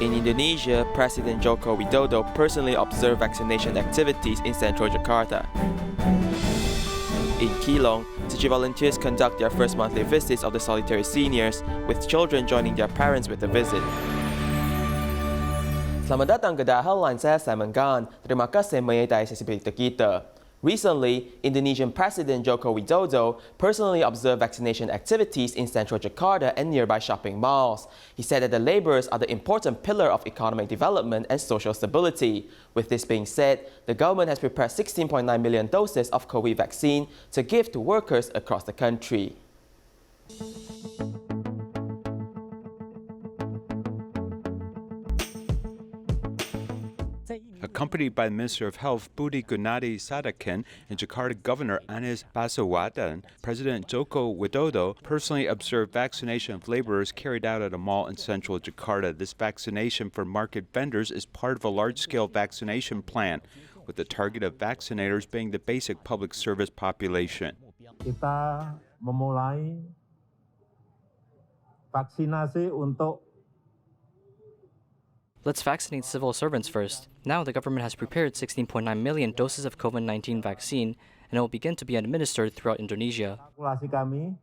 In Indonesia, President Joko Widodo personally observed vaccination activities in central Jakarta. In Keelung, Tzu Chi volunteers conduct their first monthly visits of the solitary seniors, with children joining their parents with the visit. Selamat datang ke Headline, saya Simon Gan. Terima kasih menyertai sesi berita kita. Recently, Indonesian President Joko Widodo personally observed vaccination activities in central Jakarta and nearby shopping malls. He said that the laborers are the important pillar of economic development and social stability. With this being said, the government has prepared 16.9 million doses of COVID vaccine to give to workers across the country. Accompanied by the Minister of Health Budi Gunadi Sadikin and Jakarta Governor Anies Baswedan, President Joko Widodo personally observed vaccination of laborers carried out at a mall in central Jakarta. This vaccination for market vendors is part of a large-scale vaccination plan, with the target of vaccinators being the basic public service population. Kita memulai vaksinasi untuk Let's vaccinate civil servants first. Now the government has prepared 16.9 million doses of COVID-19 vaccine, and it will begin to be administered throughout Indonesia. Kalkulasi kami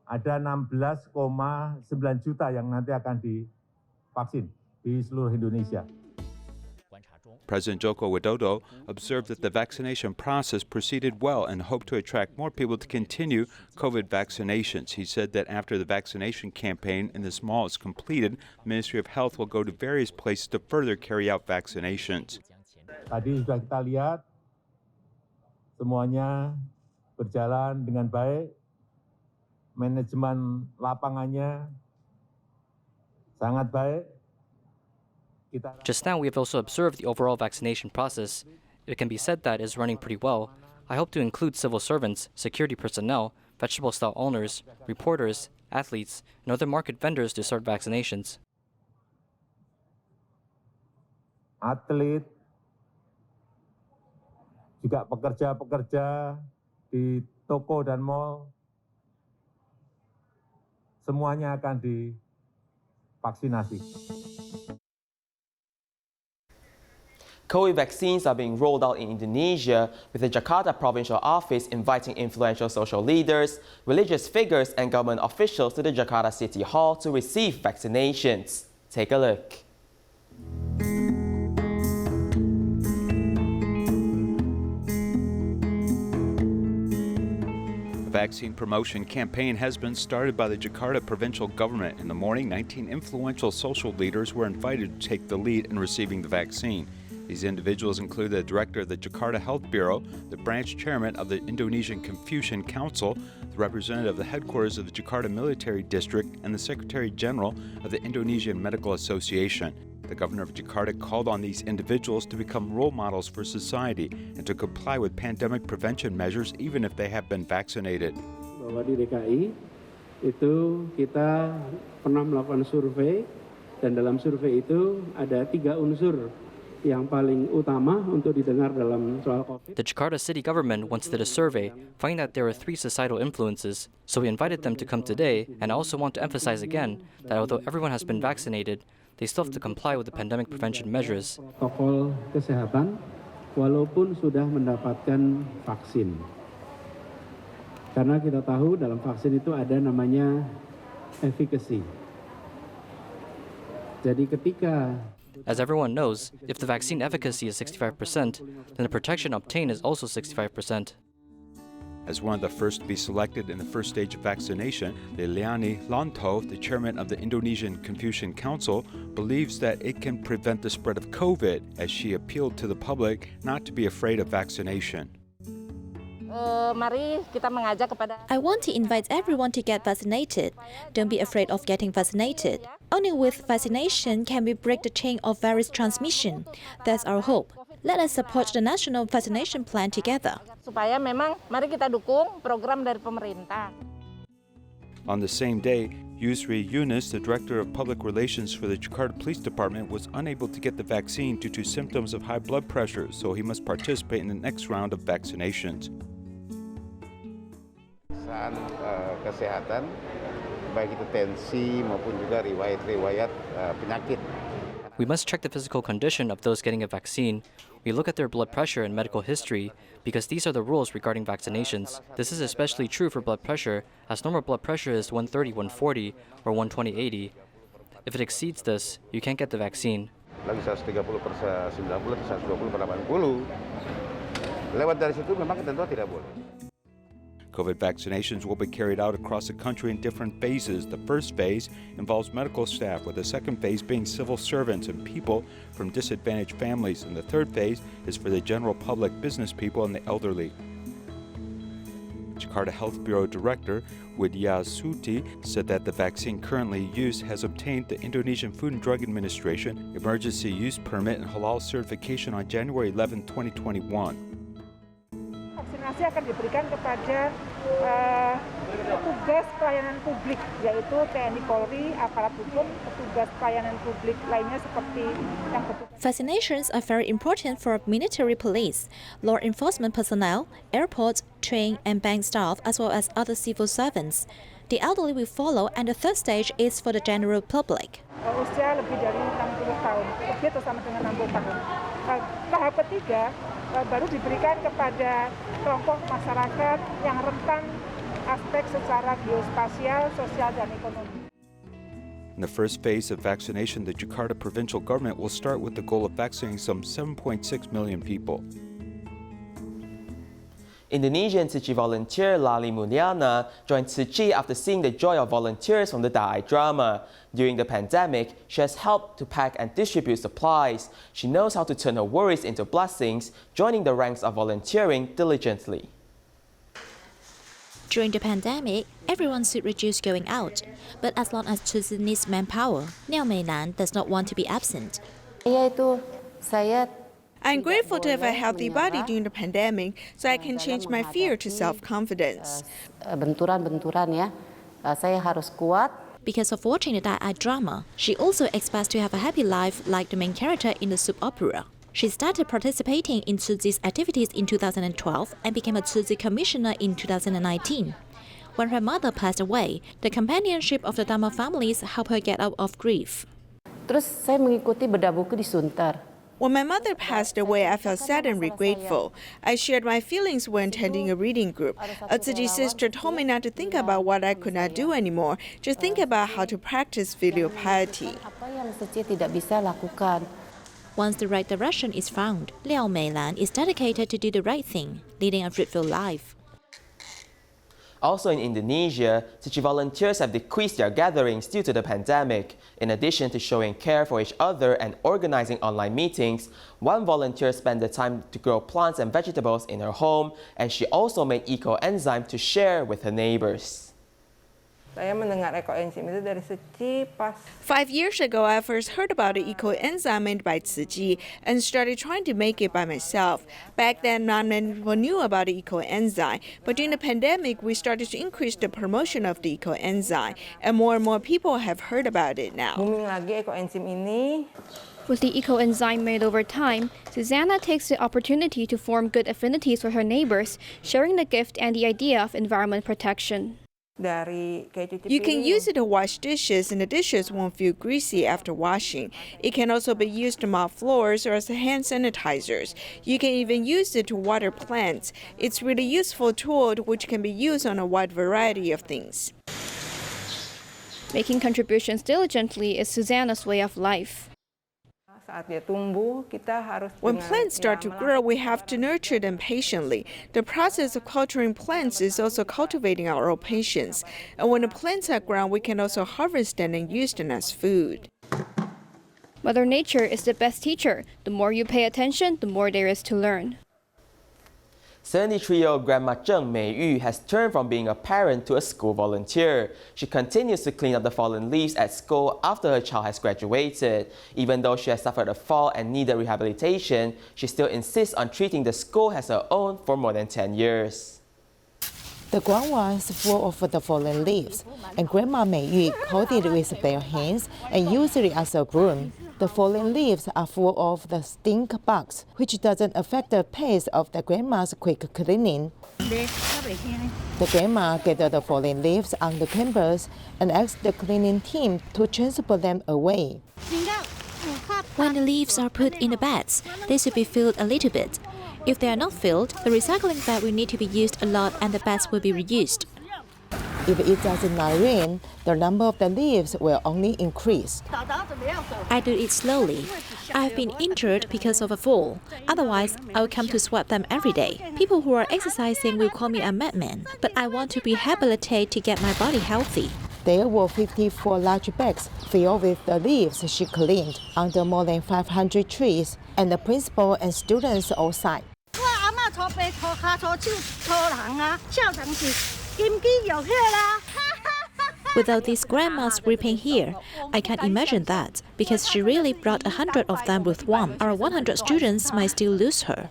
ada 16,9 juta yang nanti akan divaksin di seluruh Indonesia. President Joko Widodo observed that the vaccination process proceeded well and hoped to attract more people to continue COVID vaccinations. He said that after the vaccination campaign in this mall is completed, the Ministry of Health will go to various places to further carry out vaccinations. Tadi sudah kita lihat semuanya berjalan dengan baik, manajemen lapangannya sangat baik. Just now, we have also observed the overall vaccination process. It can be said that it is running pretty well. I hope to include civil servants, security personnel, vegetable stall owners, reporters, athletes, and other market vendors to start vaccinations. Atlet, juga pekerja-pekerja di toko dan mall, semuanya akan divaksinasi. COVID vaccines are being rolled out in Indonesia, with the Jakarta provincial office inviting influential social leaders, religious figures, and government officials to the Jakarta City Hall to receive vaccinations. Take a look. A vaccine promotion campaign has been started by the Jakarta provincial government. In the morning, 19 influential social leaders were invited to take the lead in receiving the vaccine. These individuals include the director of the Jakarta Health Bureau, the branch chairman of the Indonesian Confucian Council, the representative of the headquarters of the Jakarta Military District, and the Secretary General of the Indonesian Medical Association. The governor of Jakarta called on these individuals to become role models for society and to comply with pandemic prevention measures even if they have been vaccinated. Bahwa di DKI itu kita pernah melakukan survei, dan dalam survei itu ada 3 unsur yang paling utama untuk didengar dalam soal COVID. The Jakarta city government once did a survey, finding that there are 3 societal influences, so we invited them to come today, and I also want to emphasize again that although everyone has been vaccinated, they still have to comply with the pandemic prevention measures. Protokol kesehatan walaupun sudah mendapatkan vaksin. Karena kita tahu dalam vaksin itu ada namanya efficacy. Jadi ketika As everyone knows, if the vaccine efficacy is 65%, then the protection obtained is also 65%. As one of the first to be selected in the first stage of vaccination, Liliani Lonto, the chairman of the Indonesian Confucian Council, believes that it can prevent the spread of COVID, as she appealed to the public not to be afraid of vaccination. I want to invite everyone to get vaccinated. Don't be afraid of getting vaccinated. Only with vaccination can we break the chain of virus transmission. That's our hope. Let us support the national vaccination plan together. On the same day, Yusri Yunus, the director of public relations for the Jakarta Police Department, was unable to get the vaccine due to symptoms of high blood pressure, so he must participate in the next round of vaccinations. Kesehatan, baik itu tensi maupun juga riwayat-riwayat penyakit. We must check the physical condition of those getting a vaccine. We look at their blood pressure and medical history because these are the rules regarding vaccinations. This is especially true for blood pressure, as normal blood pressure is 130/140 or 120/80. If it exceeds this, you can't get the vaccine. Lagi 130/90 atau 120/80. Lewat dari situ memang ketentuan tidak boleh. COVID vaccinations will be carried out across the country in different phases. The first phase involves medical staff, with the second phase being civil servants and people from disadvantaged families. And the third phase is for the general public, business people, and the elderly. Jakarta Health Bureau Director Widya Suti said that the vaccine currently used has obtained the Indonesian Food and Drug Administration emergency use permit and halal certification on January 11, 2021. Vaksinasi akan diberikan kepada petugas pelayanan publik, yaitu TNI Polri, aparat hukum, petugas pelayanan publik lainnya seperti yang Vaccinations are very important for military police, law enforcement personnel, airport, train and bank staff, as well as other civil servants. The elderly will follow, and the third stage is for the general public. Usia lebih dari 60 tahun, lebih atau sama dengan 60 tahun. Tahap ketiga baru diberikan kepada kelompok masyarakat yang rentan aspek secara geospasial, sosial, dan ekonomi. In the first phase of vaccination, the Jakarta provincial government will start with the goal of vaccinating some 7.6 million people. Indonesian Tzu Chi volunteer Lali Mulyana joined Tzu Chi after seeing the joy of volunteers from the Da'ai drama. During the pandemic, she has helped to pack and distribute supplies. She knows how to turn her worries into blessings, joining the ranks of volunteering diligently. During the pandemic, everyone should reduce going out. But as long as Tzu Chi needs manpower, Liao Meilan does not want to be absent. I'm grateful to have a healthy body during the pandemic so I can change my fear to self-confidence. Because of watching the Da'ai drama, she also expects to have a happy life like the main character in the soap opera. She started participating in Tzu Chi's activities in 2012 and became a Tzu Chi commissioner in 2019. When her mother passed away, the companionship of the Dharma families helped her get out of grief. When my mother passed away, I felt sad and regretful. I shared my feelings when attending a reading group. A Tzu Chi sister told me not to think about what I could not do anymore, just think about how to practice filial piety. Once the right direction is found, Liao Meilan is dedicated to do the right thing, leading a fruitful life. Also in Indonesia, Tzu Chi volunteers have decreased their gatherings due to the pandemic. In addition to showing care for each other and organizing online meetings, one volunteer spent the time to grow plants and vegetables in her home, and she also made eco-enzyme to share with her neighbors. 5 years ago, I first heard about the eco-enzyme made by Tzu Chi and started trying to make it by myself. Back then, not many people knew about the eco-enzyme, but during the pandemic, we started to increase the promotion of the eco-enzyme, and more people have heard about it now. With the eco-enzyme made over time, Susanna takes the opportunity to form good affinities with her neighbors, sharing the gift and the idea of environment protection. You can use it to wash dishes, and the dishes won't feel greasy after washing. It can also be used to mop floors or as a hand sanitizers. You can even use it to water plants. It's a really useful tool which can be used on a wide variety of things. Making contributions diligently is Susanna's way of life. When plants start to grow, we have to nurture them patiently. The process of culturing plants is also cultivating our own patience. And when the plants are grown, we can also harvest them and use them as food. Mother Nature is the best teacher. The more you pay attention, the more there is to learn. 73-year-old Grandma Zheng Meiyu has turned from being a parent to a school volunteer. She continues to clean up the fallen leaves at school after her child has graduated. Even though she has suffered a fall and needed rehabilitation, she still insists on treating the school as her own for more than 10 years. The ground was full of the fallen leaves, and Grandma Meiyu caught it with bare hands and used it as a broom. The fallen leaves are full of the stink bugs, which doesn't affect the pace of the grandma's quick cleaning. The grandma gathered the fallen leaves on the campus and asked the cleaning team to transport them away. When the leaves are put in the bags, they should be filled a little bit. If they are not filled, the recycling bag will need to be used a lot and the bags will be reused. If it does not rain, the number of the leaves will only increase. I do it slowly. I have been injured because of a fall. Otherwise, I will come to sweep them every day. People who are exercising will call me a madman, but I want to rehabilitate to get my body healthy. There were 54 large bags filled with the leaves she cleaned under more than 500 trees, and the principal and students all sighed. Without these grandmas reaping here, I can't imagine that, because she really brought 100 of them with one. Our 100 students might still lose her.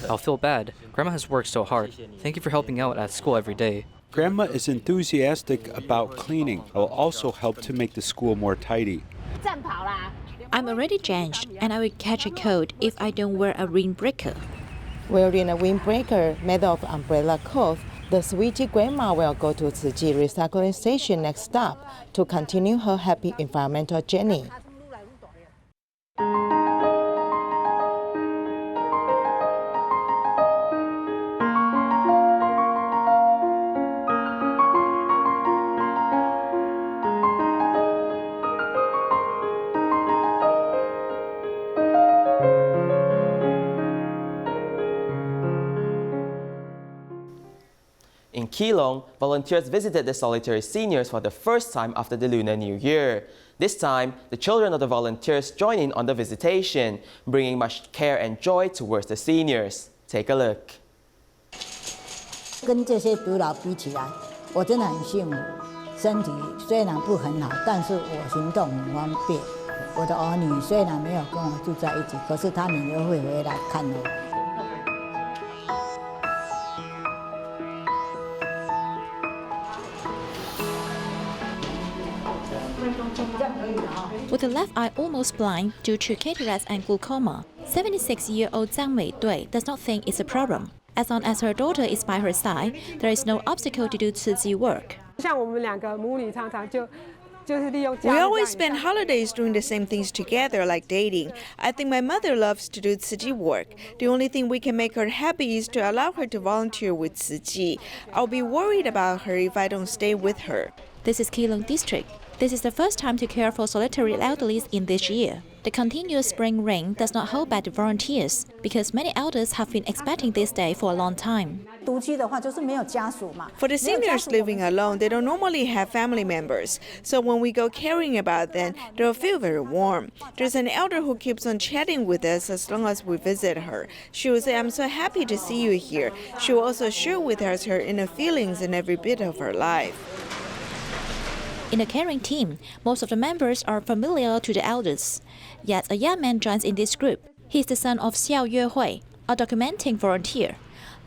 I'll feel bad. Grandma has worked so hard. Thank you for helping out at school every day. Grandma is enthusiastic about cleaning. It will also help to make the school more tidy. I'm already drenched, and I will catch a cold if I don't wear a windbreaker. Wearing a windbreaker made of umbrella cloth, the Tzu Chi grandma will go to Tzu Chi recycling station next stop to continue her happy environmental journey. In Keelung, volunteers visited the solitary seniors for the first time after the Lunar New Year. This time, the children of the volunteers join in on the visitation, bringing much care and joy towards the seniors. Take a look. 跟这些独老比起来，我真的很幸福。身体虽然不很好，但是我行动很方便。我的儿女虽然没有跟我住在一起，可是他们都会回来看我。 With the left eye almost blind due to cataracts and glaucoma, 76-year-old Zhang Meidui does not think it's a problem. As long as her daughter is by her side, there is no obstacle to do Tzu Chi work. We always spend holidays doing the same things together, like dating. I think my mother loves to do Tzu Chi work. The only thing we can make her happy is to allow her to volunteer with Tzu Chi. I'll be worried about her if I don't stay with her. This is Keelung district. This is the first time to care for solitary elderly in this year. The continuous spring rain does not hold back the volunteers, because many elders have been expecting this day for a long time. For the seniors living alone, they don't normally have family members. So when we go caring about them, they'll feel very warm. There's an elder who keeps on chatting with us as long as we visit her. She will say, "I'm so happy to see you here." She will also share with us her inner feelings in every bit of her life. In the caring team, most of the members are familiar to the elders. Yet a young man joins in this group. He is the son of Xiao Yuehui, a documenting volunteer.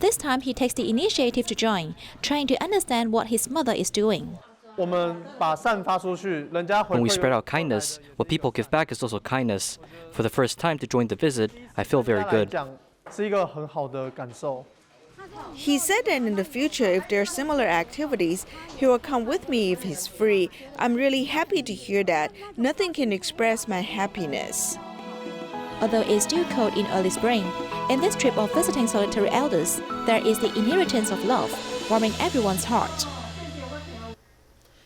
This time he takes the initiative to join, trying to understand what his mother is doing. When we spread out kindness, what people give back is also kindness. For the first time to join the visit, I feel very good. He said that in the future, if there are similar activities, he will come with me if he's free. I'm really happy to hear that. Nothing can express my happiness. Although it's still cold in early spring, in this trip of visiting solitary elders, there is the inheritance of love, warming everyone's heart.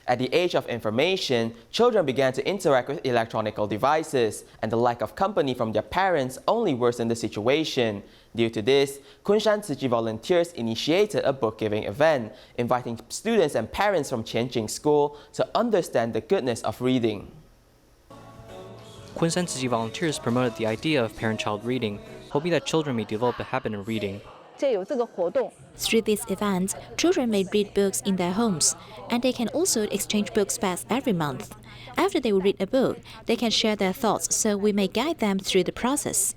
At the age of information, children began to interact with electronic devices, and the lack of company from their parents only worsened the situation. Due to this, Kunshan Tzu Chi volunteers initiated a book-giving event, inviting students and parents from Qianjing School to understand the goodness of reading. Kunshan Tzu Chi volunteers promoted the idea of parent-child reading, hoping that children may develop a habit in reading. Through this event, children may read books in their homes, and they can also exchange books back every month. After they read a book, they can share their thoughts, so we may guide them through the process.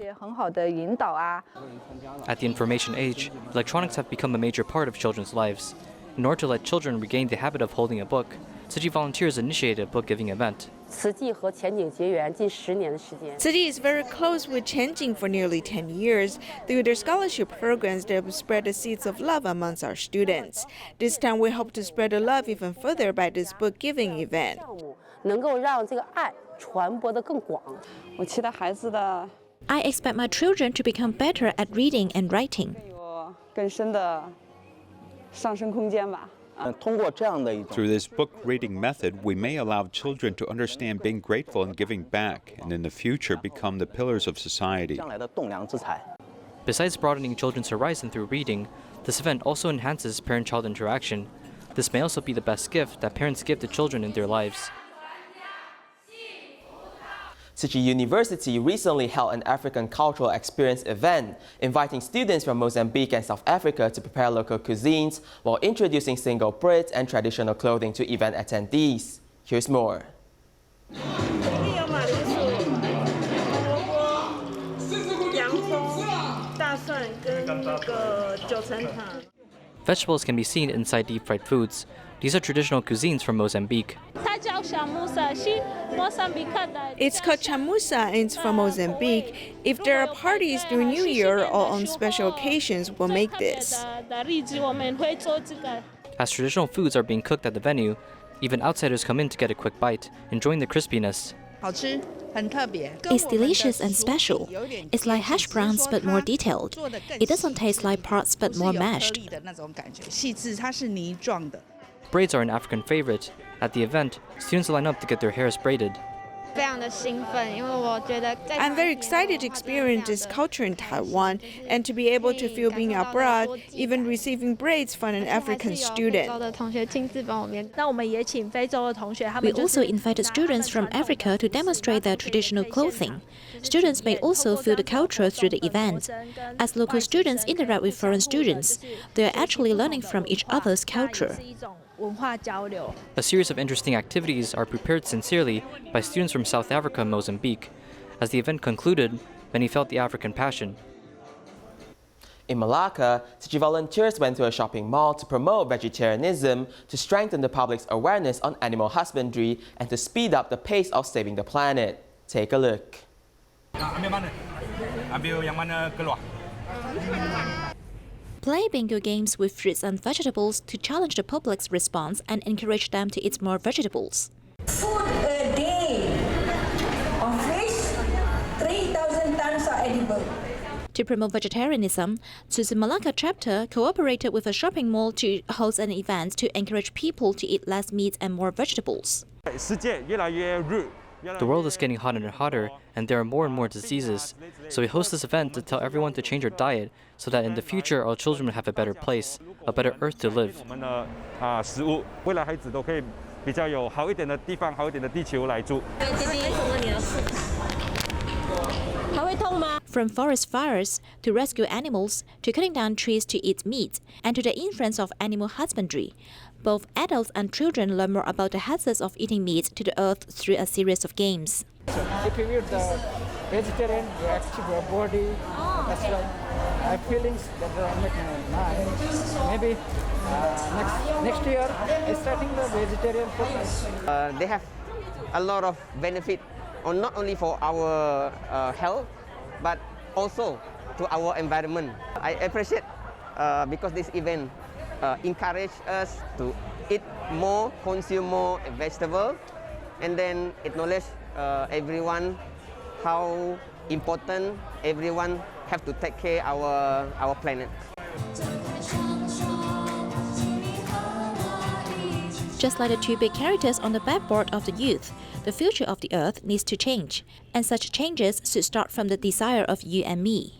At the information age, electronics have become a major part of children's lives. In order to let children regain the habit of holding a book, Tzu Chi volunteers initiated a book-giving event. Tzu Chi is very close with Qianjing for nearly 10 years. Through their scholarship programs, they have spread the seeds of love amongst our students. This time, we hope to spread the love even further by this book-giving event. 能够让这个爱传播得更广。我期待孩子的 I expect my children to become better at reading and writing. 有更深的上升空间吧。 Through this book reading method, we may allow children to understand being grateful and giving back, and in the future become the pillars of society. Besides broadening children's horizon through reading, this event also enhances parent-child interaction. This may also be the best gift that parents give to children in their lives. Tzu Chi University recently held an African cultural experience event, inviting students from Mozambique and South Africa to prepare local cuisines while introducing single braids and traditional clothing to event attendees. Here's more. Vegetables can be seen inside deep-fried foods. These are traditional cuisines from Mozambique. It's called chamusa and it's from Mozambique. If there are parties during New Year or on special occasions, we'll make this. As traditional foods are being cooked at the venue, even outsiders come in to get a quick bite, enjoying the crispiness. It's delicious and special. It's like hash browns but more detailed. It doesn't taste like parts but more mashed. Braids are an African favorite. At the event, students line up to get their hairs braided. I'm very excited to experience this culture in Taiwan and to be able to feel being abroad, even receiving braids from an African student. We also invited students from Africa to demonstrate their traditional clothing. Students may also feel the culture through the event. As local students interact with foreign students, they are actually learning from each other's culture. A series of interesting activities are prepared sincerely by students from South Africa and Mozambique. As the event concluded, many felt the African passion. In Malacca, Tzu Chi volunteers went to a shopping mall to promote vegetarianism, to strengthen the public's awareness on animal husbandry, and to speed up the pace of saving the planet. Take a look. Play bingo games with fruits and vegetables to challenge the public's response and encourage them to eat more vegetables. Food a day of fish, 3,000 tons are edible. To promote vegetarianism, Tzu Chi Malacca chapter cooperated with a shopping mall to host an event to encourage people to eat less meat and more vegetables. The world is getting hotter and hotter, and there are more and more diseases. So we host this event to tell everyone to change their diet so that in the future our children will have a better place, a better earth to live. From forest fires to rescue animals to cutting down trees to eat meat and to the influence of animal husbandry, both adults and children learn more about the hazards of eating meat to the earth through a series of games. If you eat the vegetarian, you active your body. That's right. I have feelings that are making nice. Maybe next year, starting the vegetarian food. They have a lot of benefit, not only for our health, but also to our environment. I appreciate because this event encourage us to eat more, consume more vegetable, and then acknowledge everyone how important everyone have to take care our planet. Just like the two big characters on the backboard of the youth, the future of the earth needs to change, and such changes should start from the desire of you and me.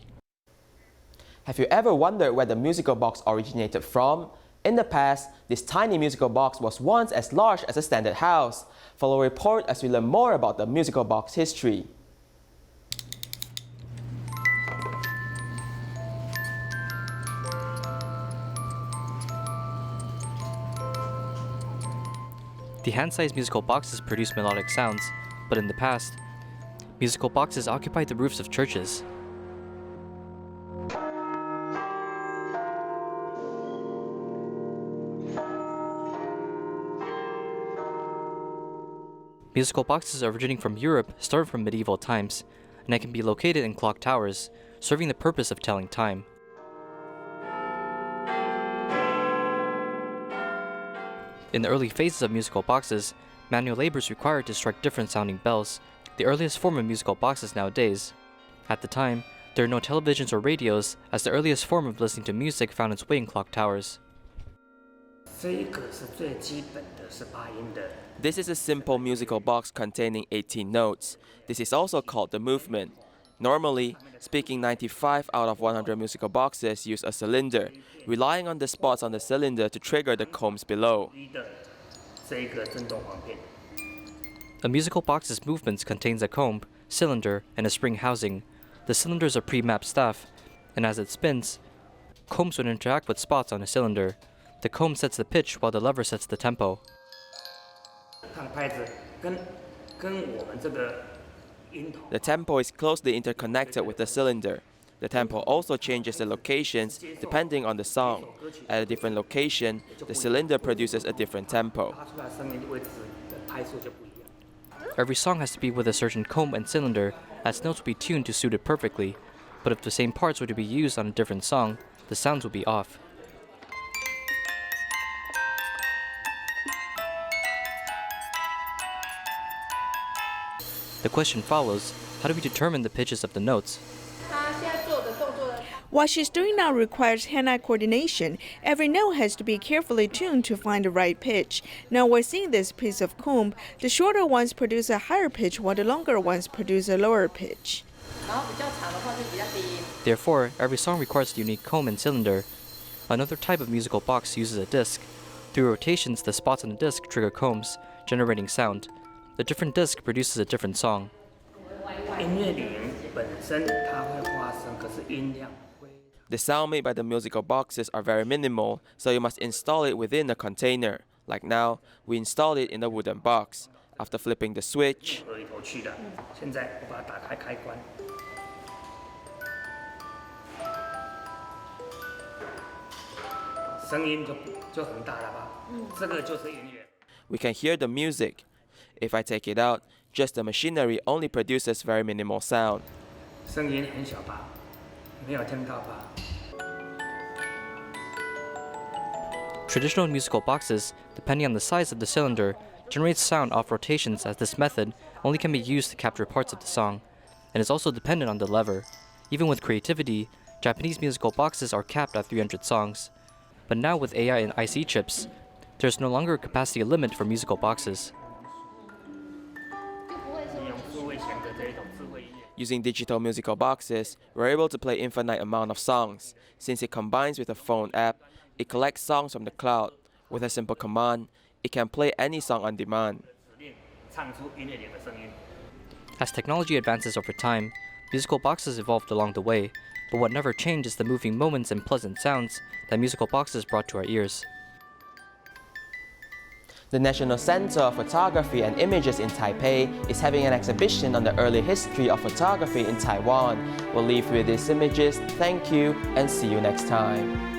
Have you ever wondered where the musical box originated from? In the past, this tiny musical box was once as large as a standard house. Follow a report as we learn more about the musical box history. The hand-sized musical boxes produce melodic sounds, but in the past, musical boxes occupied the roofs of churches. Musical boxes originating from Europe started from medieval times, and they can be located in clock towers, serving the purpose of telling time. In the early phases of musical boxes, Manual labor is required to strike different sounding bells, the earliest form of musical boxes nowadays. At the time, there are no televisions or radios, as the earliest form of listening to music found its way in clock towers. This is a simple musical box containing 18 notes. This is also called the movement. Normally, speaking 95 out of 100 musical boxes use a cylinder, relying on the spots on the cylinder to trigger the combs below. A musical box's movements contains a comb, cylinder, and a spring housing. The cylinders are pre-mapped staff, and as it spins, combs would interact with spots on a cylinder. The comb sets the pitch while the lever sets the tempo. The tempo is closely interconnected with the cylinder. The tempo also changes the locations depending on the song. At a different location, the cylinder produces a different tempo. Every song has to be with a certain comb and cylinder, as notes will be tuned to suit it perfectly. But if the same parts were to be used on a different song, the sounds would be off. The question follows, how do we determine the pitches of the notes? What she's doing now requires hand-eye coordination. Every note has to be carefully tuned to find the right pitch. Now we're seeing this piece of comb. The shorter ones produce a higher pitch, while the longer ones produce a lower pitch. Therefore, every song requires a unique comb and cylinder. Another type of musical box uses a disc. Through rotations, the spots on the disc trigger combs, generating sound. The different disc produces a different song. The sound made by the musical boxes are very minimal, so you must install it within a container. Like now, we installed it in a wooden box. After flipping the switch, we can hear the music. If I take it out, just the machinery only produces very minimal sound. Traditional musical boxes, depending on the size of the cylinder, generate sound off rotations, as this method only can be used to capture parts of the song, and is also dependent on the lever. Even with creativity, Japanese musical boxes are capped at 300 songs. But now with AI and IC chips, there's no longer a capacity limit for musical boxes. Using digital musical boxes, we're able to play infinite amount of songs. Since it combines with a phone app, it collects songs from the cloud. With a simple command, it can play any song on demand. As technology advances over time, musical boxes evolved along the way, but what never changed is the moving moments and pleasant sounds that musical boxes brought to our ears. The National Center of Photography and Images in Taipei is having an exhibition on the early history of photography in Taiwan. We'll leave you with these images. Thank you and see you next time.